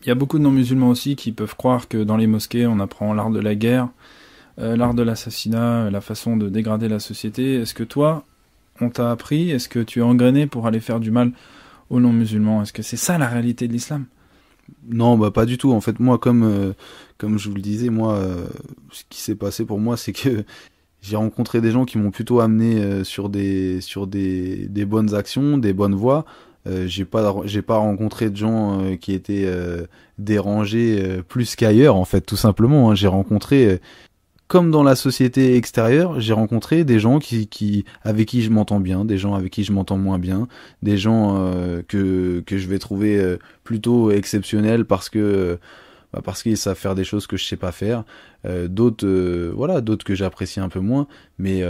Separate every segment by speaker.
Speaker 1: Il y a beaucoup de non-musulmans aussi qui peuvent croire que dans les mosquées, on apprend l'art de la guerre, l'art de l'assassinat, la façon de dégrader la société. Est-ce que toi, on t'a appris, est-ce que tu es engrainé pour aller faire du mal aux non-musulmans? Est-ce que c'est ça la réalité de l'islam?
Speaker 2: Non, bah pas du tout. En fait, moi, comme je vous le disais, moi, ce qui s'est passé pour moi, c'est que j'ai rencontré des gens qui m'ont plutôt amené sur des bonnes actions, des bonnes voies. J'ai pas rencontré de gens qui étaient dérangés plus qu'ailleurs, en fait, tout simplement, hein. J'ai rencontré, comme dans la société extérieure, j'ai rencontré des gens avec qui je m'entends bien, des gens avec qui je m'entends moins bien, des gens que je vais trouver plutôt exceptionnels parce qu'ils savent faire des choses que je sais pas faire, d'autres que j'apprécie un peu moins, mais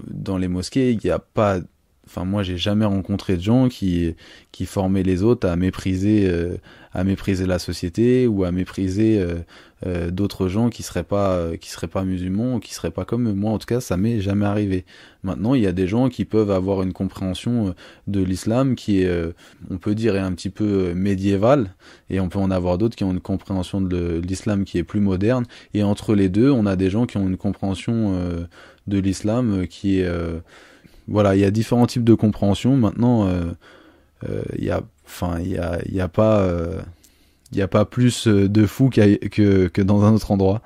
Speaker 2: dans les mosquées, il y a pas, enfin moi j'ai jamais rencontré de gens qui formaient les autres à mépriser la société ou à mépriser d'autres gens qui seraient pas musulmans ou qui seraient pas comme eux. Moi en tout cas ça m'est jamais arrivé. Maintenant il y a des gens qui peuvent avoir une compréhension de l'islam qui est on peut dire est un petit peu médiévale, et on peut en avoir d'autres qui ont une compréhension de l'islam qui est plus moderne, et entre les deux on a des gens qui ont une compréhension de l'islam qui est voilà, il y a différents types de compréhension. Maintenant, il y a, enfin, il y a pas plus de fous que dans un autre endroit.